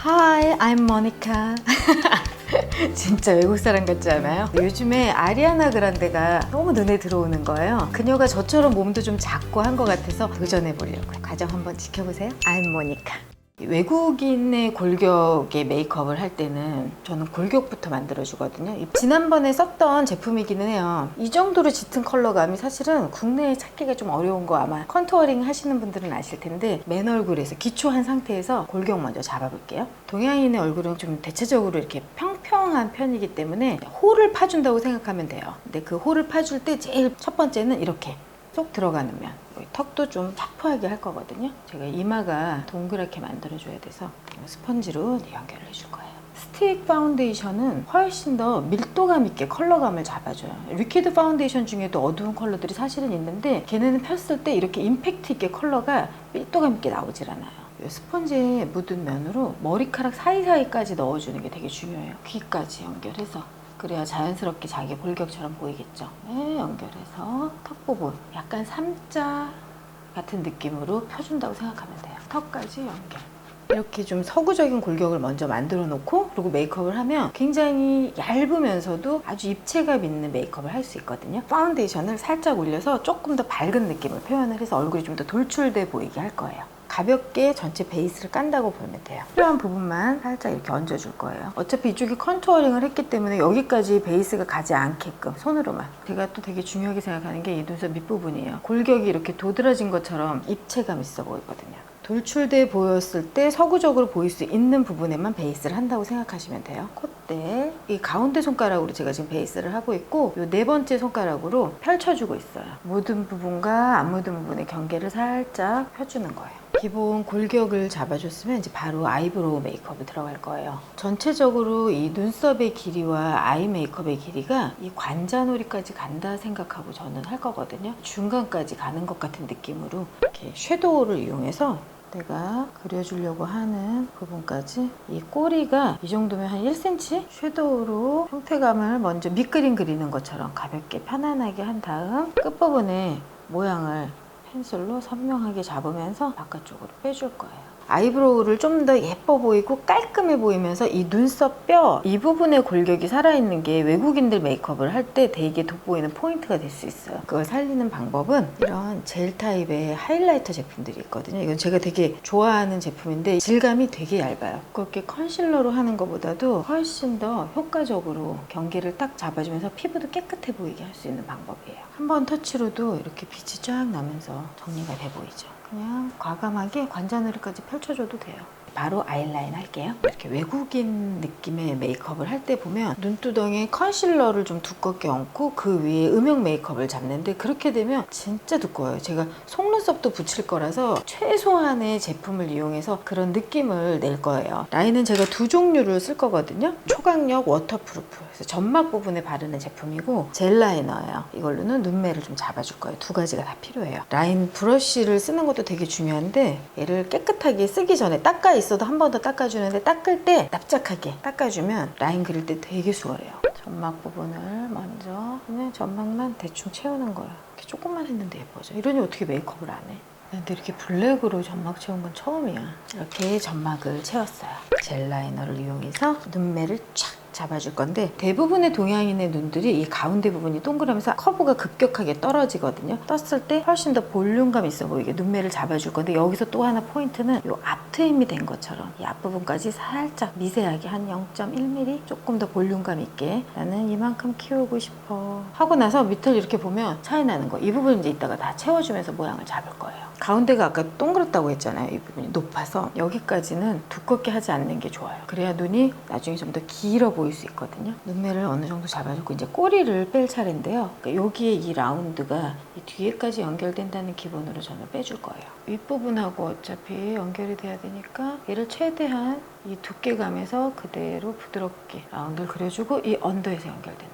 Hi, I'm Monica. 진짜 외국 사람 같지 않아요? 요즘에 아리아나 그란데가 너무 눈에 들어오는 거예요. 그녀가 저처럼 몸도 좀 작고 한 것 같아서 도전해보려고요. 과정 한번 지켜보세요. I'm Monica. 외국인의 골격의 메이크업을 할 때는 저는 골격부터 만들어주거든요. 지난번에 썼던 제품이기는 해요. 이 정도로 짙은 컬러감이 사실은 국내에 찾기가 좀 어려운 거 아마 컨투어링 하시는 분들은 아실 텐데, 맨 얼굴에서 기초한 상태에서 골격 먼저 잡아볼게요. 동양인의 얼굴은 좀 대체적으로 이렇게 평평한 편이기 때문에 홀을 파준다고 생각하면 돼요. 근데 그 홀을 파줄 때 제일 첫 번째는 이렇게 쏙 들어가는 면, 턱도 좀 착포하게 할 거거든요. 제가 이마가 동그랗게 만들어줘야 돼서 스펀지로 연결을 해줄 거예요. 스틱 파운데이션은 훨씬 더 밀도감 있게 컬러감을 잡아줘요. 리퀴드 파운데이션 중에도 어두운 컬러들이 사실은 있는데 걔네는 폈을 때 이렇게 임팩트 있게 컬러가 밀도감 있게 나오질 않아요. 이 스펀지에 묻은 면으로 머리카락 사이사이까지 넣어주는 게 되게 중요해요. 귀까지 연결해서. 그래야 자연스럽게 자기 골격처럼 보이겠죠. 네, 연결해서 턱 부분 약간 삼자 같은 느낌으로 펴준다고 생각하면 돼요. 턱까지 연결. 이렇게 좀 서구적인 골격을 먼저 만들어 놓고 그리고 메이크업을 하면 굉장히 얇으면서도 아주 입체감 있는 메이크업을 할 수 있거든요. 파운데이션을 살짝 올려서 조금 더 밝은 느낌을 표현을 해서 얼굴이 좀 더 돌출돼 보이게 할 거예요. 가볍게 전체 베이스를 깐다고 보면 돼요. 필요한 부분만 살짝 이렇게 얹어줄 거예요. 어차피 이쪽이 컨투어링을 했기 때문에 여기까지 베이스가 가지 않게끔 손으로만. 제가 또 되게 중요하게 생각하는 게 이 눈썹 밑부분이에요. 골격이 이렇게 도드라진 것처럼 입체감 있어 보이거든요. 돌출돼 보였을 때 서구적으로 보일 수 있는 부분에만 베이스를 한다고 생각하시면 돼요. 콧대, 이 가운데 손가락으로 제가 지금 베이스를 하고 있고 이 네 번째 손가락으로 펼쳐주고 있어요. 묻은 부분과 안 묻은 부분의 경계를 살짝 펴주는 거예요. 기본 골격을 잡아줬으면 이제 바로 아이브로우 메이크업이 들어갈 거예요. 전체적으로 이 눈썹의 길이와 아이 메이크업의 길이가 이 관자놀이까지 간다 생각하고 저는 할 거거든요. 중간까지 가는 것 같은 느낌으로 이렇게 섀도우를 이용해서 내가 그려주려고 하는 부분까지, 이 꼬리가 이 정도면 한 1cm 섀도우로 형태감을 먼저 밑그림 그리는 것처럼 가볍게 편안하게 한 다음 끝부분에 모양을 펜슬로 선명하게 잡으면서 바깥쪽으로 빼줄 거예요. 아이브로우를 좀 더 예뻐 보이고 깔끔해 보이면서 이 눈썹 뼈 이 부분의 골격이 살아있는 게 외국인들 메이크업을 할 때 되게 돋보이는 포인트가 될 수 있어요. 그걸 살리는 방법은 이런 젤 타입의 하이라이터 제품들이 있거든요. 이건 제가 되게 좋아하는 제품인데 질감이 되게 얇아요. 그렇게 컨실러로 하는 것보다도 훨씬 더 효과적으로 경계를 딱 잡아주면서 피부도 깨끗해 보이게 할 수 있는 방법이에요. 한 번 터치로도 이렇게 빛이 쫙 나면서 정리가 돼 보이죠. 그냥 과감하게 관자놀이까지 펼쳐줘도 돼요. 바로 아이라인 할게요. 이렇게 외국인 느낌의 메이크업을 할 때 보면 눈두덩이에 컨실러를 좀 두껍게 얹고 그 위에 음영 메이크업을 잡는데 그렇게 되면 진짜 두꺼워요. 제가 속눈썹도 붙일 거라서 최소한의 제품을 이용해서 그런 느낌을 낼 거예요. 라인은 제가 두 종류를 쓸 거거든요. 초강력 워터프루프, 그래서 점막 부분에 바르는 제품이고 젤 라이너예요. 이걸로는 눈매를 좀 잡아줄 거예요. 두 가지가 다 필요해요. 라인 브러쉬를 쓰는 것도 되게 중요한데 얘를 깨끗하게 쓰기 전에 닦아 있어도 한 번 더 닦아주는데 닦을 때 납작하게 닦아주면 라인 그릴 때 되게 수월해요. 점막 부분을 먼저 그냥 점막만 대충 채우는 거예요. 이렇게 조금만 했는데 예뻐져. 이러니 어떻게 메이크업을 안 해? 근데 이렇게 블랙으로 점막 채운 건 처음이야. 이렇게 점막을 채웠어요. 젤 라이너를 이용해서 눈매를 쫙 잡아줄 건데 대부분의 동양인의 눈들이 이 가운데 부분이 동그라면서 커브가 급격하게 떨어지거든요. 떴을 때 훨씬 더 볼륨감 있어 보이게 눈매를 잡아줄 건데 여기서 또 하나 포인트는 이 앞트임이 된 것처럼 이 앞부분까지 살짝 미세하게 한 0.1mm 조금 더 볼륨감 있게 나는 이만큼 키우고 싶어 하고 나서 밑을 이렇게 보면 차이 나는 거. 이 부분 이제 이따가 다 채워주면서 모양을 잡을 거예요. 가운데가 아까 동그랗다고 했잖아요. 이 부분이 높아서 여기까지는 두껍게 하지 않는 게 좋아요. 그래야 눈이 나중에 좀 더 길어 보일 수 있거든요. 눈매를 어느 정도 잡아주고 이제 꼬리를 뺄 차례인데요. 그러니까 여기에 이 라운드가 이 뒤에까지 연결된다는 기본으로 저는 빼줄 거예요. 윗부분하고 어차피 연결이 돼야 되니까 얘를 최대한 이 두께감에서 그대로 부드럽게 라운드를 그려주고 이 언더에서 연결된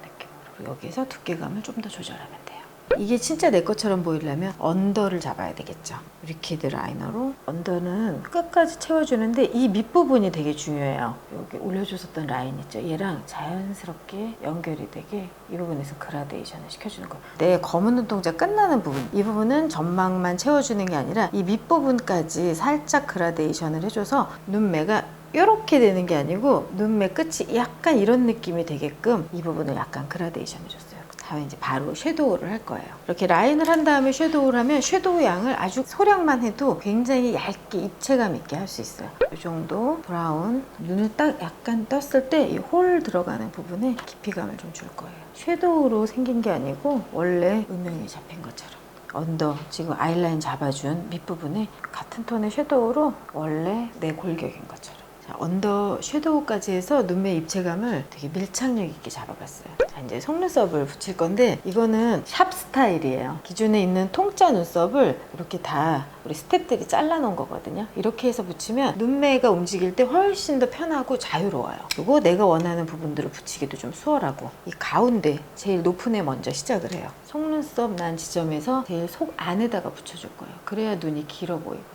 느낌으로 여기에서 두께감을 좀 더 조절하면 돼요. 이게 진짜 내 것처럼 보이려면 언더를 잡아야 되겠죠. 리퀴드 라이너로 언더는 끝까지 채워주는데 이 밑부분이 되게 중요해요. 여기 올려줬었던 라인 있죠. 얘랑 자연스럽게 연결이 되게 이 부분에서 그라데이션을 시켜주는 거예요. 내 검은 눈동자 끝나는 부분, 이 부분은 점막만 채워주는 게 아니라 이 밑부분까지 살짝 그라데이션을 해줘서 눈매가 이렇게 되는 게 아니고 눈매 끝이 약간 이런 느낌이 되게끔 이 부분을 약간 그라데이션 해줬어요. 다음에 이제 바로 섀도우를 할 거예요. 이렇게 라인을 한 다음에 섀도우를 하면 섀도우 양을 아주 소량만 해도 굉장히 얇게 입체감 있게 할 수 있어요. 이 정도 브라운, 눈을 딱 약간 떴을 때 이 홀 들어가는 부분에 깊이감을 좀 줄 거예요. 섀도우로 생긴 게 아니고 원래 음영이 잡힌 것처럼. 언더, 지금 아이라인 잡아준 밑부분에 같은 톤의 섀도우로 원래 내 골격인 것처럼. 자, 언더 섀도우까지 해서 눈매 입체감을 되게 밀착력 있게 잡아봤어요. 자, 이제 속눈썹을 붙일 건데 이거는 샵 스타일이에요. 기존에 있는 통짜 눈썹을 이렇게 다 우리 스태프들이 잘라놓은 거거든요. 이렇게 해서 붙이면 눈매가 움직일 때 훨씬 더 편하고 자유로워요. 그리고 내가 원하는 부분들을 붙이기도 좀 수월하고 이 가운데 제일 높은 애 먼저 시작을 해요. 속눈썹 난 지점에서 제일 속 안에다가 붙여줄 거예요. 그래야 눈이 길어 보이거든요.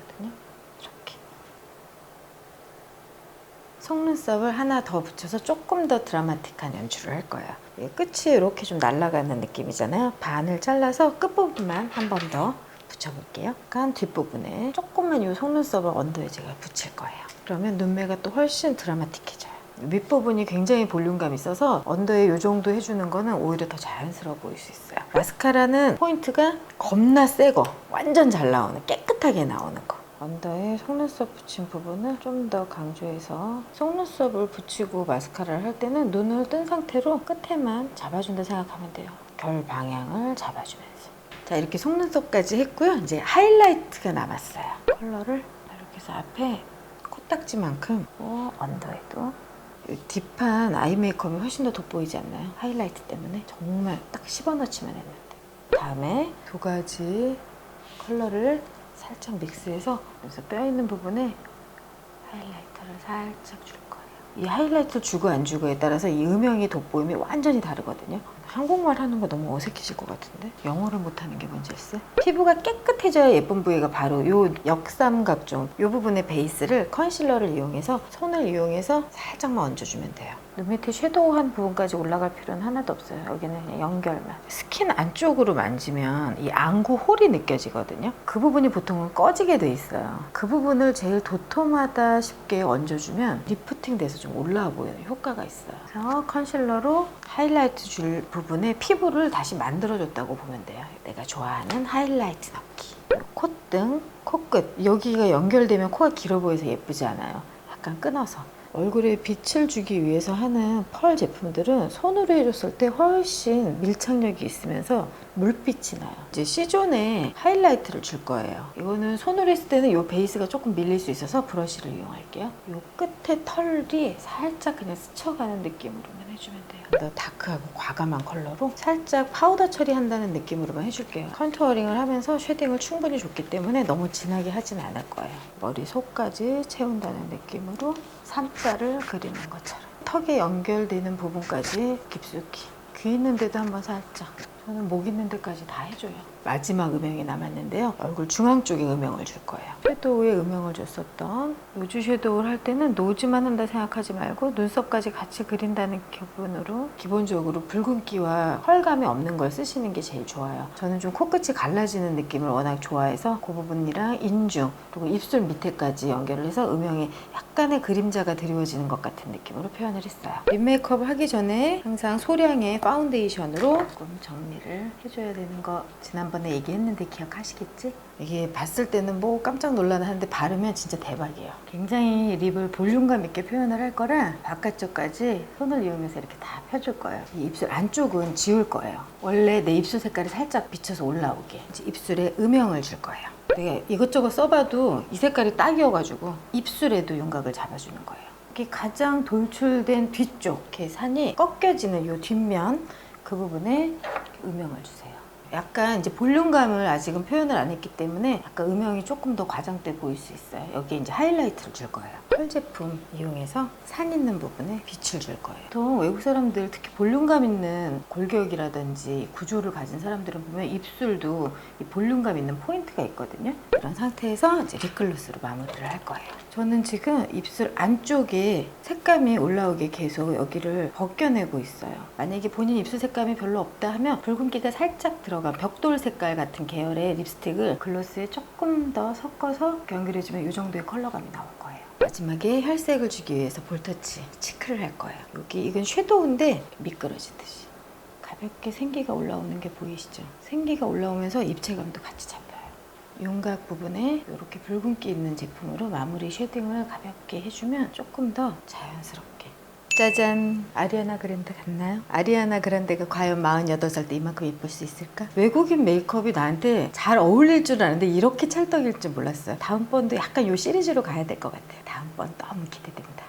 속눈썹을 하나 더 붙여서 조금 더 드라마틱한 연출을 할 거예요. 끝이 이렇게 좀 날아가는 느낌이잖아요. 반을 잘라서 끝부분만 한 번 더 붙여볼게요. 약간 뒷부분에 조금만 이 속눈썹을 언더에 제가 붙일 거예요. 그러면 눈매가 또 훨씬 드라마틱해져요. 윗부분이 굉장히 볼륨감 있어서 언더에 이 정도 해주는 거는 오히려 더 자연스러워 보일 수 있어요. 마스카라는 포인트가 겁나 새 거, 완전 잘 나오는, 깨끗하게 나오는 거. 언더에 속눈썹 붙인 부분을 좀 더 강조해서 속눈썹을 붙이고 마스카라를 할 때는 눈을 뜬 상태로 끝에만 잡아준다 생각하면 돼요. 결 방향을 잡아주면서. 자, 이렇게 속눈썹까지 했고요. 이제 하이라이트가 남았어요. 컬러를 이렇게 해서 앞에 코딱지만큼 언더에도 딥한 아이 메이크업이 훨씬 더 돋보이지 않나요? 하이라이트 때문에 정말 딱 씹어넣지만 했는데. 다음에 두 가지 컬러를 살짝 믹스해서 그래서 뼈 있는 부분에 하이라이터를 살짝 줄 거예요. 이 하이라이트를 주고 안 주고에 따라서 이 음영이 돋보임이 완전히 다르거든요. 한국말 하는 거 너무 어색해질 것 같은데 영어를 못하는 게 문제일세? 피부가 깨끗해져야 예쁜 부위가 바로 이 역삼각 쪽 이 부분의 베이스를 컨실러를 이용해서 손을 이용해서 살짝만 얹어주면 돼요. 눈 밑에 섀도우 한 부분까지 올라갈 필요는 하나도 없어요. 여기는 그냥 연결만. 스킨 안쪽으로 만지면 이 안구 홀이 느껴지거든요. 그 부분이 보통은 꺼지게 돼 있어요. 그 부분을 제일 도톰하다 쉽게 얹어주면 리프팅 돼서 좀 올라와 보이는 효과가 있어요. 그래서 컨실러로 하이라이트 줄 부분에 피부를 다시 만들어줬다고 보면 돼요. 내가 좋아하는 하이라이트 넣기. 콧등, 코끝 여기가 연결되면 코가 길어 보여서 예쁘지 않아요. 약간 끊어서. 얼굴에 빛을 주기 위해서 하는 펄 제품들은 손으로 해줬을 때 훨씬 밀착력이 있으면서 물빛이 나요. 이제 C존에 하이라이트를 줄 거예요. 이거는 손으로 했을 때는 이 베이스가 조금 밀릴 수 있어서 브러쉬를 이용할게요. 이 끝에 털이 살짝 그냥 스쳐가는 느낌으로만 해주면 돼요. 더 다크하고 과감한 컬러로 살짝 파우더 처리한다는 느낌으로만 해줄게요. 컨투어링을 하면서 쉐딩을 충분히 줬기 때문에 너무 진하게 하진 않을 거예요. 머리 속까지 채운다는 느낌으로 삼자를 그리는 것처럼 턱에 연결되는 부분까지 깊숙이 귀 있는 데도 한번 살짝 저는 목 있는 데까지 다 해줘요. 마지막 음영이 남았는데요. 얼굴 중앙 쪽에 음영을 줄 거예요. 섀도우에 음영을 줬었던 노즈 섀도우를 할 때는 노즈만 한다 생각하지 말고 눈썹까지 같이 그린다는 기분으로 기본적으로 붉은기와 펄감이 없는 걸 쓰시는 게 제일 좋아요. 저는 좀 코끝이 갈라지는 느낌을 워낙 좋아해서 그 부분이랑 인중 그리고 입술 밑에까지 연결을 해서 음영에 약간의 그림자가 드리워지는 것 같은 느낌으로 표현을 했어요. 립 메이크업을 하기 전에 항상 소량의 파운데이션으로 조금 정리를 해줘야 되는 거 지난번에 얘기했는데 기억하시겠지? 이게 봤을 때는 뭐 깜짝 놀라나 하는데 바르면 진짜 대박이에요. 굉장히 립을 볼륨감 있게 표현을 할 거라 바깥쪽까지 손을 이용해서 이렇게 다 펴줄 거예요. 이 입술 안쪽은 지울 거예요. 원래 내 입술 색깔이 살짝 비쳐서 올라오게 이제 입술에 음영을 줄 거예요. 되게 이것저것 써봐도 이 색깔이 딱이어가지고 입술에도 윤곽을 잡아주는 거예요. 이게 가장 돌출된 뒤쪽 계산이 꺾여지는 이 뒷면 그 부분에 음영을 주세요. 약간 이제 볼륨감을 아직은 표현을 안 했기 때문에 약간 음영이 조금 더 과장돼 보일 수 있어요. 여기에 이제 하이라이트를 줄 거예요. 펄 제품 이용해서 산 있는 부분에 빛을 줄 거예요. 보통 외국 사람들 특히 볼륨감 있는 골격이라든지 구조를 가진 사람들은 보면 입술도 이 볼륨감 있는 포인트가 있거든요. 이런 상태에서 이제 립글로스로 마무리를 할 거예요. 저는 지금 입술 안쪽에 색감이 올라오게 계속 여기를 벗겨내고 있어요. 만약에 본인 입술 색감이 별로 없다 하면 붉은기가 살짝 들어간 벽돌 색깔 같은 계열의 립스틱을 글로스에 조금 더 섞어서 연결해주면 이 정도의 컬러감이 나올 거예요. 마지막에 혈색을 주기 위해서 볼터치 치크를 할 거예요. 여기 이건 섀도우인데 미끄러지듯이 가볍게 생기가 올라오는 게 보이시죠? 생기가 올라오면서 입체감도 같이 잡혀요. 윤곽 부분에 이렇게 붉은기 있는 제품으로 마무리 쉐딩을 가볍게 해주면 조금 더 자연스럽게. 짜잔! 아리아나 그란데 같나요? 아리아나 그란데가 과연 48살 때 이만큼 예쁠 수 있을까? 외국인 메이크업이 나한테 잘 어울릴 줄 아는데 이렇게 찰떡일 줄 몰랐어요. 다음번도 약간 이 시리즈로 가야 될 것 같아요. 다음번 너무 기대됩니다.